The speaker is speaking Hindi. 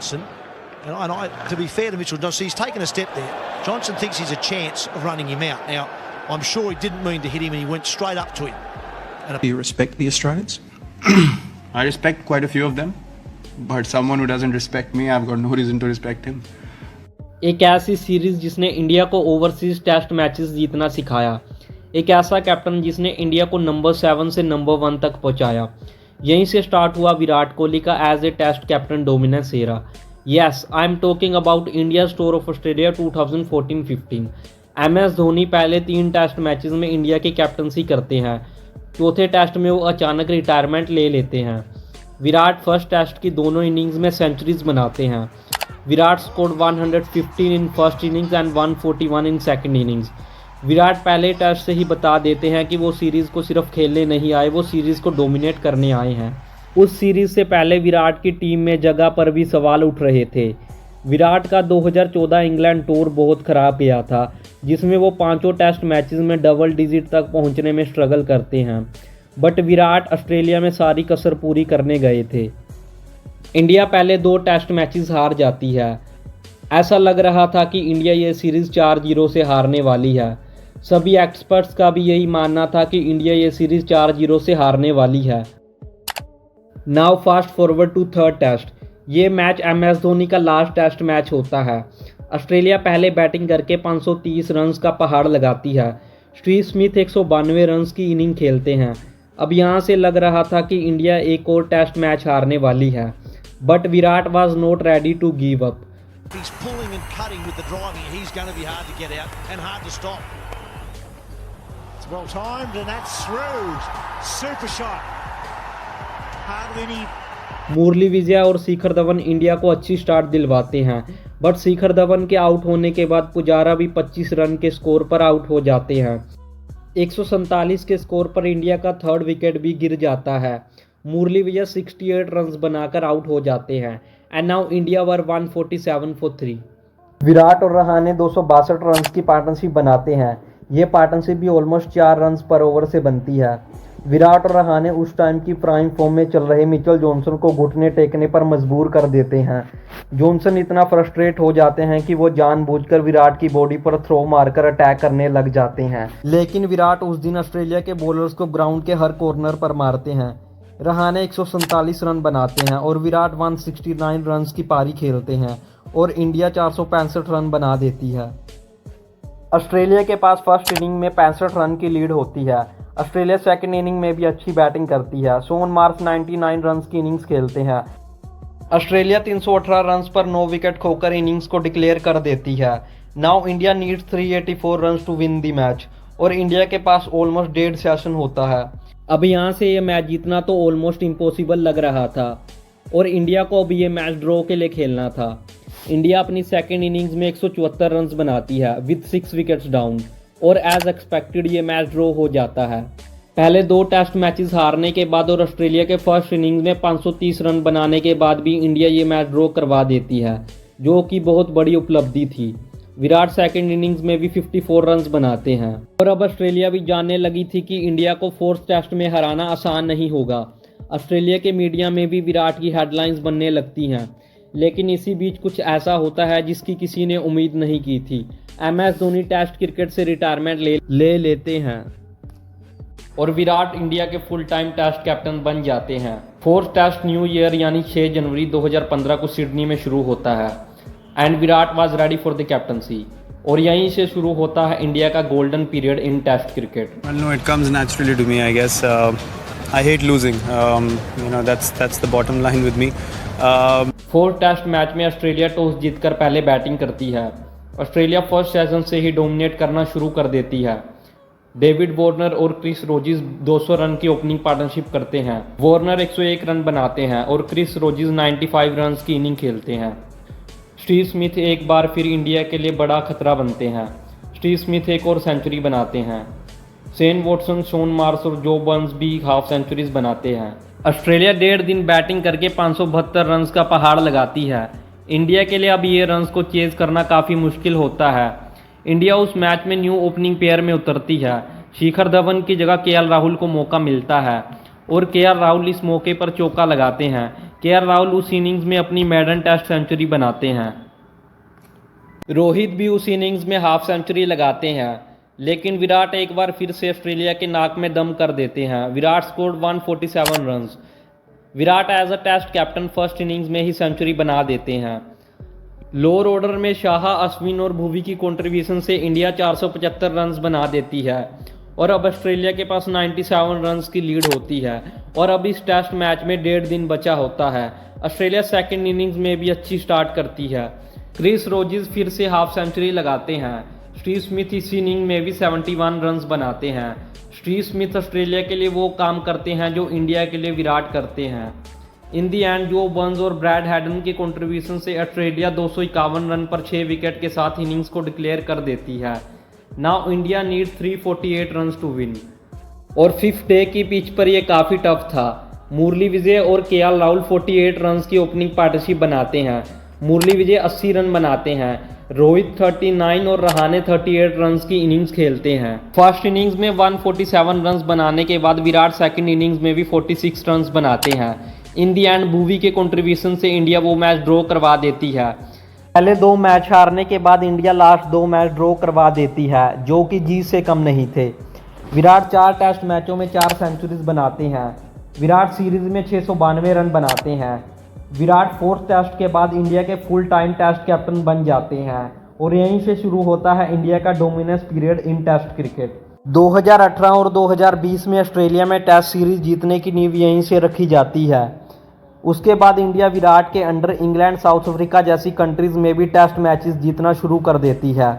Johnson. And to be fair to Mitchell Johnson, he's taken a step there. Johnson thinks he's a chance of running him out. Now, I'm sure he didn't mean to hit him and he went straight up to him. Do you respect the Australians? I respect quite a few of them. But someone who doesn't respect me, I've got no reason to respect him. एक ऐसी सीरीज जिसने इंडिया को ओवरसीज टेस्ट मैचेस जीतना सिखाया, एक ऐसा कैप्टन जिसने इंडिया को नंबर 7 से नंबर 1 तक पहुंचाया। यहीं से स्टार्ट हुआ विराट कोहली का as a test captain dominance era. Yes, I am talking about India tour of Australia 2014-15। MS Dhoni पहले 3 टेस्ट मैचेस में इंडिया की कैप्टनसी करते हैं। चौथे टेस्ट में वो अचानक रिटायरमेंट ले लेते हैं। विराट फर्स्ट टेस्ट की दोनों इनिंग्स में सेंचुरीज बनाते हैं। Virat scored 115 in first innings and 141 in second innings. Virat पहले टेस्ट से ही बता देते हैं कि वो सीरीज़ को सिर्फ खेलने नहीं आए, वो सीरीज़ को डोमिनेट करने आए हैं। उस सीरीज़ से पहले विराट की टीम में जगह पर भी सवाल उठ रहे थे। विराट का 2014 इंग्लैंड टूर बहुत ख़राब गया था, जिसमें वो 5 टेस्ट मैचेस में डबल डिजिट तक पहुंचने में स्ट्रगल करते हैं। बट विराट ऑस्ट्रेलिया में सारी कसर पूरी करने गए थे। इंडिया पहले 2 टेस्ट मैचेस हार जाती है। ऐसा लग रहा था कि इंडिया ये सीरीज़ 4-0 से हारने वाली है। सभी एक्सपर्ट्स का भी यही मानना था कि इंडिया ये सीरीज़ 4-0 से हारने वाली है। Now fast forward to third test. ये मैच MS धोनी का लास्ट टेस्ट मैच होता है। ऑस्ट्रेलिया पहले बैटिंग करके 530 रन्स का पहाड़ लगाती है। स्टीव स्मिथ 192 रन्स की इनिंग खेलते हैं। अब यहाँ से लग रहा था कि इंडिया एक और टेस्ट मैच हारने वाली है, but Virat was not ready to give up. He's pulling and cutting with the driving. He's going to be hard to get out and hard to stop. It's well timed and that's through. Super shot. Hardly any. Murali Vijay और शिखर धवन इंडिया को अच्छी स्टार्ट दिलवाते हैं, बट शिखर धवन के आउट होने के बाद पुजारा भी 25 रन के स्कोर पर आउट हो जाते हैं। 147 के स्कोर पर इंडिया का थर्ड विकेट भी गिर जाता है। मुरली विजय 68 रन्स बनाकर आउट हो जाते हैं। And now India were 147 for 3। Virat और रहाणे 262 रन्स की पार्टनरशिप बनाते हैं। ये पार्टनरशिप भी ऑलमोस्ट 4 रन्स पर ओवर से बनती है। विराट और रहाणे उस टाइम की प्राइम फॉर्म में चल रहे मिचेल जॉनसन को घुटने टेकने पर मजबूर कर देते हैं। जॉनसन इतना फ्रस्ट्रेट हो जाते हैं कि वो जानबूझकर विराट की बॉडी पर थ्रो मारकर अटैक करने लग जाते हैं। लेकिन विराट उस दिन ऑस्ट्रेलिया के बॉलर्स को ग्राउंड के हर कॉर्नर पर मारते हैं। रहाणे 147 रन बनाते हैं और विराट 169 रन की पारी खेलते हैं और इंडिया 465 रन बना देती है। ऑस्ट्रेलिया के पास फर्स्ट इनिंग में 65 रन की लीड होती है। ऑस्ट्रेलिया सेकंड इनिंग में भी अच्छी बैटिंग करती है। शॉन मार्श 99 रन की इनिंग्स खेलते हैं। ऑस्ट्रेलिया 318 रन पर 9 विकेट खोकर इनिंग्स को डिक्लेयर कर देती है। Now India needs 384 run to win the match और इंडिया के पास ऑलमोस्ट 1.5 सेशन होता है। अब यहाँ से ये मैच जीतना तो ऑलमोस्ट इम्पॉसिबल लग रहा था और इंडिया को अब ये मैच ड्रॉ के लिए खेलना था। इंडिया अपनी सेकेंड इनिंग्स में 174 रन बनाती है विद 6 विकेट्स डाउन और एज एक्सपेक्टेड ये मैच ड्रॉ हो जाता है। पहले 2 टेस्ट मैचेस हारने के बाद और ऑस्ट्रेलिया के फर्स्ट इनिंग्स में 530 रन बनाने के बाद भी इंडिया ये मैच ड्रॉ करवा देती है, जो कि बहुत बड़ी उपलब्धि थी। विराट सेकंड इनिंग्स में भी 54 रन बनाते हैं और अब ऑस्ट्रेलिया भी जानने लगी थी कि इंडिया को फोर्थ टेस्ट में हराना आसान नहीं होगा। ऑस्ट्रेलिया के मीडिया में भी विराट की हेडलाइंस बनने लगती हैं। लेकिन इसी बीच कुछ ऐसा होता है जिसकी किसी ने उम्मीद नहीं की थी। MS धोनी टेस्ट क्रिकेट से रिटायरमेंट ले लेते हैं और विराट इंडिया के फुल टाइम टेस्ट कैप्टन बन जाते हैं। फोर्थ टेस्ट न्यू ईयर यानी 6 जनवरी 2015 को सिडनी में शुरू होता है and Virat was ready for the captaincy और यहीं से शुरू होता है इंडिया का golden period in test cricket. Well, no, it comes naturally to me, I guess. I hate losing. That's the bottom line with me. Fourth test match में ऑस्ट्रेलिया टॉस जीतकर पहले बैटिंग करती है। ऑस्ट्रेलिया फर्स्ट सेशन से ही डोमिनेट करना शुरू कर देती है। डेविड वार्नर और क्रिस रोजिस 200 रन की ओपनिंग पार्टनरशिप करते हैं। वार्नर 101 रन बनाते हैं और क्रिस रोजिस 95 रन की इनिंग खेलते हैं। स्टीव स्मिथ एक बार फिर इंडिया के लिए बड़ा खतरा बनते हैं। स्टीव स्मिथ एक और सेंचुरी बनाते हैं। शेन वॉटसन, शॉन मार्श और जो बर्न्स भी हाफ सेंचुरीज बनाते हैं। ऑस्ट्रेलिया 1.5 दिन बैटिंग करके 572 रन का पहाड़ लगाती है। इंडिया के लिए अब ये रन्स को चेज करना काफ़ी मुश्किल होता है। इंडिया उस मैच में न्यू ओपनिंग पेयर में उतरती है। शिखर धवन की जगह KL राहुल को मौका मिलता है और KL राहुल इस मौके पर चौका लगाते हैं। केएल राहुल उस इनिंग्स में अपनी मेडन टेस्ट सेंचुरी बनाते हैं। रोहित भी उस इनिंग्स में हाफ सेंचुरी लगाते हैं, लेकिन विराट एक बार फिर से ऑस्ट्रेलिया के नाक में दम कर देते हैं। Virat scored 147 runs. Virat as a test captain first innings में ही सेंचुरी बना देते हैं। लोअर ऑर्डर में शाह, अश्विन और भुवी की कंट्रीब्यूशन से इंडिया 475 रन्स बना देती है और अब ऑस्ट्रेलिया के पास 97 रन्स की लीड होती है और अब इस टेस्ट मैच में 1.5 दिन बचा होता है। ऑस्ट्रेलिया सेकंड इनिंग्स में भी अच्छी स्टार्ट करती है। क्रिस रोजिस फिर से हाफ सेंचुरी लगाते हैं। स्टीव स्मिथ इस इनिंग में भी 71 रन्स बनाते हैं। स्टीव स्मिथ ऑस्ट्रेलिया के लिए वो काम करते हैं जो इंडिया के लिए विराट करते हैं। इन दी एंड जो बर्न्स और ब्रैड हैडन के कंट्रीब्यूशन से ऑस्ट्रेलिया 251 रन पर 6 विकेट के साथ इनिंग्स को डिक्लेयर कर देती है। Now India need 348 runs to win. और फिफ्थ डे की पिच पर यह काफ़ी टफ था। मुरली विजय और केएल राहुल 48 रन्स की ओपनिंग पार्टनरशिप बनाते हैं। मुरली विजय 80 रन बनाते हैं। रोहित 39 और रहाणे 38 रन्स की इनिंग्स खेलते हैं। फर्स्ट इनिंग्स में 147 रन्स बनाने के बाद विराट सेकंड इनिंग्स में भी 46 रन्स बनाते हैं। इन दी एंड भुवी के कंट्रीब्यूशन से इंडिया वो मैच ड्रॉ करवा देती है। पहले 2 मैच हारने के बाद इंडिया लास्ट 2 मैच ड्रॉ करवा देती है, जो कि जीत से कम नहीं थे। विराट 4 टेस्ट मैचों में 4 सेंचुरीज बनाते हैं। विराट सीरीज में 692 रन बनाते हैं। विराट फोर्थ टेस्ट के बाद इंडिया के फुल टाइम टेस्ट कैप्टन बन जाते हैं और यहीं से शुरू होता है इंडिया का dominance period in test cricket. 2018 और 2020 में ऑस्ट्रेलिया में टेस्ट सीरीज जीतने की नींव यहीं से रखी जाती है। उसके बाद इंडिया विराट के अंडर इंग्लैंड, साउथ अफ्रीका जैसी कंट्रीज में भी टेस्ट मैचेस जीतना शुरू कर देती है।